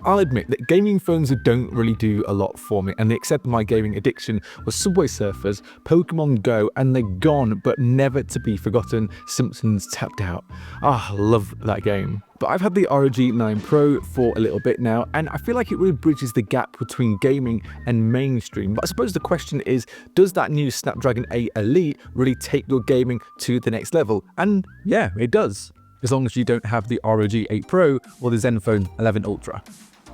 I'll admit that gaming phones don't really do a lot for me, and they accept my gaming addiction was Subway Surfers, Pokemon Go, and they're gone but never to be forgotten, Simpsons Tapped Out. Ah, love that game. But I've had the ROG 9 Pro for a little bit now, and I feel like it really bridges the gap between gaming and mainstream. But I suppose the question is, does that new Snapdragon 8 Elite really take your gaming to the next level? And yeah, it does, as long as you don't have the ROG 8 Pro or the Zenfone 11 Ultra.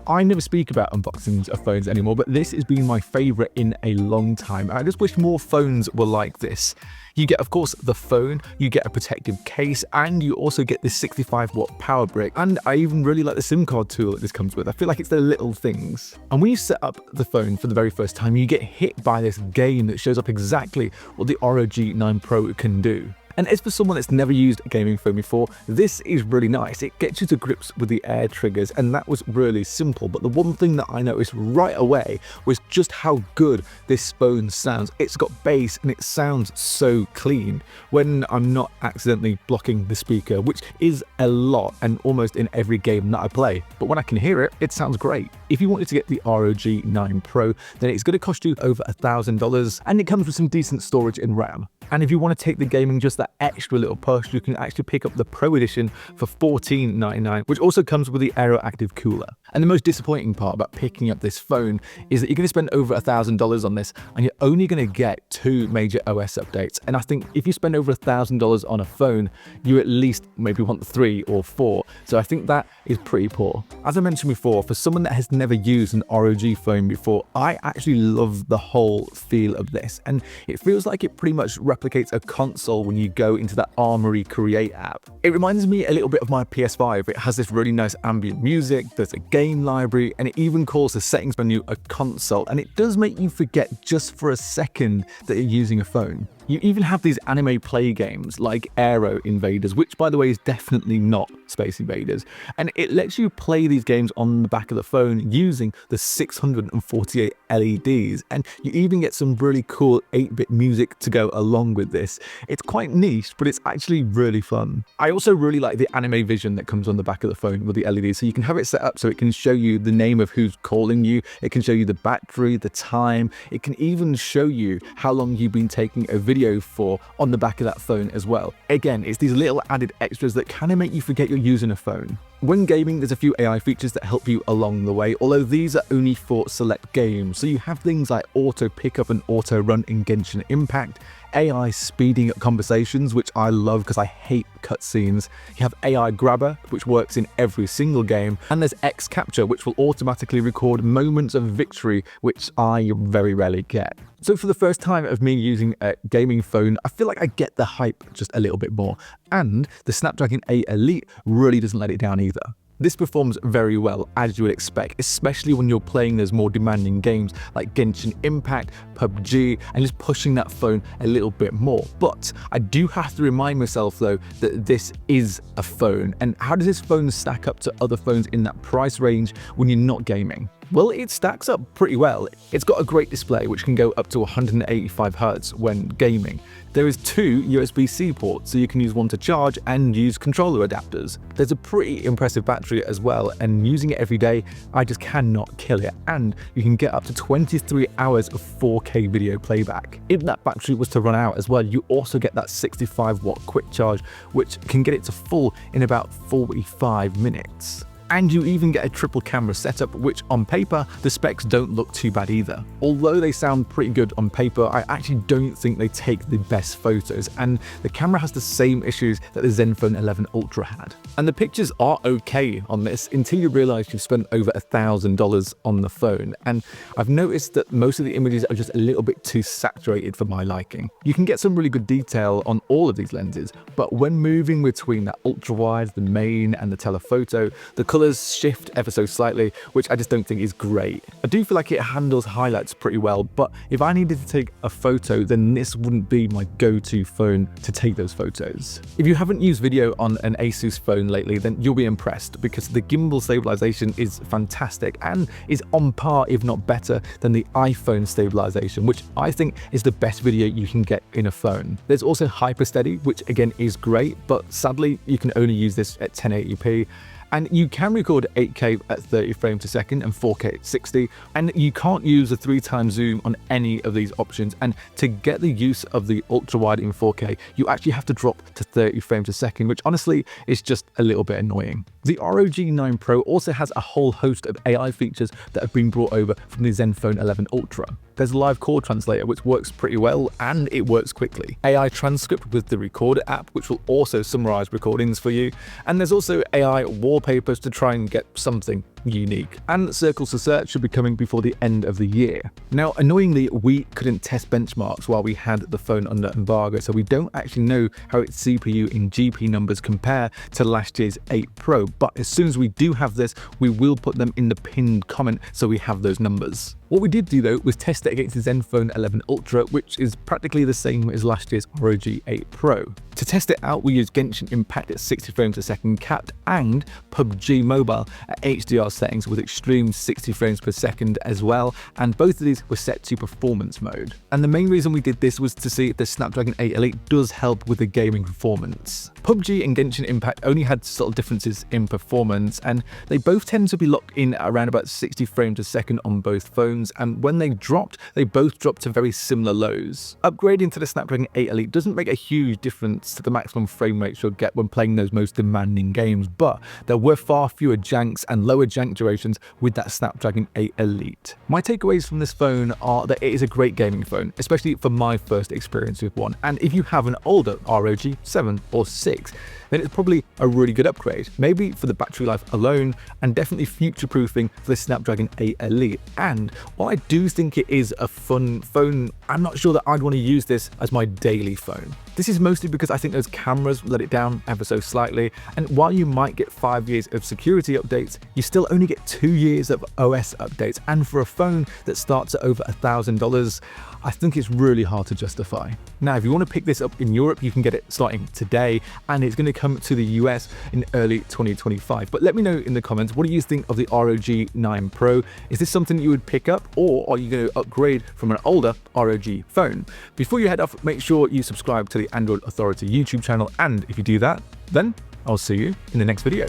I never speak about unboxings of phones anymore, but this has been my favourite in a long time. I just wish more phones were like this. You get, of course, the phone, you get a protective case, and you also get this 65-watt power brick. And I even really like the SIM card tool that this comes with. I feel like it's the little things. And when you set up the phone for the very first time, you get hit by this game that shows up exactly what the ROG 9 Pro can do. And as for someone that's never used a gaming phone before, this is really nice. It gets you to grips with the air triggers, and that was really simple. But the one thing that I noticed right away was just how good this phone sounds. It's got bass and it sounds so clean when I'm not accidentally blocking the speaker, which is a lot and almost in every game that I play. But when I can hear it, it sounds great. If you wanted to get the ROG 9 Pro, then it's going to cost you over $1,000, and it comes with some decent storage and RAM. And if you want to take the gaming just that extra little push, you can actually pick up the Pro Edition for $14.99, which also comes with the Aeroactive cooler. And the most disappointing part about picking up this phone is that you're going to spend over $1,000 on this, and you're only going to get 2 major OS updates. And I think if you spend over $1,000 on a phone, you at least maybe want 3 or 4. So I think that is pretty poor. As I mentioned before, for someone that has never used an ROG phone before, I actually love the whole feel of this. And it feels like it pretty much replicates a console when you go into that Armory Create app. It reminds me a little bit of my PS5. It has this really nice ambient music, there's a game library, and it even calls the settings menu a console, and it does make you forget just for a second that you're using a phone. You even have these anime play games like Aero Invaders, which by the way is definitely not Space Invaders, and it lets you play these games on the back of the phone using the 648 LEDs, and you even get some really cool 8-bit music to go along with this. It's quite niche, but it's actually really fun. I also really like the anime vision that comes on the back of the phone with the LEDs, so you can have it set up so it can show you the name of who's calling you, it can show you the battery, the time, it can even show you how long you've been taking a video for on the back of that phone as well. Again, it's these little added extras that kind of make you forget you're using a phone. When gaming, there's a few AI features that help you along the way, although these are only for select games. So you have things like auto pickup and auto run in Genshin Impact, AI speeding up conversations, which I love because I hate cutscenes. You have AI grabber, which works in every single game, and there's X capture, which will automatically record moments of victory, which I very rarely get. So for the first time of me using a gaming phone, I feel like I get the hype just a little bit more. And the Snapdragon 8 Elite really doesn't let it down either. This performs very well, as you would expect, especially when you're playing those more demanding games like Genshin Impact, PUBG, and just pushing that phone a little bit more. But I do have to remind myself though that this is a phone, and how does this phone stack up to other phones in that price range when you're not gaming? Well, it stacks up pretty well. It's got a great display which can go up to 185 Hz when gaming. There is 2 USB-C ports, so you can use one to charge and use controller adapters. There's a pretty impressive battery as well, and using it every day, I just cannot kill it. And you can get up to 23 hours of 4K video playback. If that battery was to run out as well, you also get that 65-watt quick charge, which can get it to full in about 45 minutes. And you even get a triple camera setup, which on paper, the specs don't look too bad either. Although they sound pretty good on paper, I actually don't think they take the best photos, and the camera has the same issues that the Zenfone 11 Ultra had. And the pictures are okay on this until you realize you've spent over $1,000 on the phone. And I've noticed that most of the images are just a little bit too saturated for my liking. You can get some really good detail on all of these lenses, but when moving between that ultra wide, the main, and the telephoto, the colors shift ever so slightly, which I just don't think is great. I do feel like it handles highlights pretty well, but if I needed to take a photo, then this wouldn't be my go-to phone to take those photos. If you haven't used video on an ASUS phone lately, then you'll be impressed because the gimbal stabilization is fantastic and is on par, if not better, than the iPhone stabilization, which I think is the best video you can get in a phone. There's also hyper steady, which again is great, but sadly you can only use this at 1080p. And you can record 8K at 30 frames per second and 4K at 60, and you can't use a 3x zoom on any of these options. And to get the use of the ultra wide in 4K, you actually have to drop to 30 frames per second, which honestly is just a little bit annoying. The ROG 9 Pro also has a whole host of AI features that have been brought over from the Zenfone 11 Ultra. There's a live call translator, which works pretty well, and it works quickly. AI transcript with the Recorder app, which will also summarize recordings for you. And there's also AI wallpapers to try and get something unique. And circles to search should be coming before the end of the year. Now, annoyingly, we couldn't test benchmarks while we had the phone under embargo, so we don't actually know how its CPU and GP numbers compare to last year's 8 Pro. But as soon as we do have this, we will put them in the pinned comment so we have those numbers. What we did do though was test it against the Zenfone 11 Ultra, which is practically the same as last year's ROG 8 Pro. To test it out, we used Genshin Impact at 60 frames per second capped and PUBG Mobile at HDR settings with extreme 60 frames per second as well, and both of these were set to performance mode. And the main reason we did this was to see if the Snapdragon 8 Elite does help with the gaming performance. PUBG and Genshin Impact only had subtle differences in performance, and they both tend to be locked in at around about 60 frames a second on both phones, and when they both dropped to very similar lows. Upgrading to the Snapdragon 8 Elite doesn't make a huge difference to the maximum frame rate you'll get when playing those most demanding games, but there were far fewer janks and lower jank durations with that Snapdragon 8 Elite. My takeaways from this phone are that it is a great gaming phone, especially for my first experience with one, and if you have an older ROG 7 or 6, then it's probably a really good upgrade, maybe for the battery life alone, and definitely future-proofing for the Snapdragon 8 Elite. And while I do think it is a fun phone, I'm not sure that I'd want to use this as my daily phone. This is mostly because I think those cameras let it down ever so slightly, and while you might get 5 years of security updates, you still only get 2 years of OS updates, and for a phone that starts at over $1,000, I think it's really hard to justify. Now, if you want to pick this up in Europe, you can get it starting today, and it's going to come to the US in early 2025. But let me know in the comments, what do you think of the ROG 9 Pro? Is this something you would pick up, or are you going to upgrade from an older ROG phone? Before you head off, make sure you subscribe to the Android Authority YouTube channel, and if you do that, then I'll see you in the next video.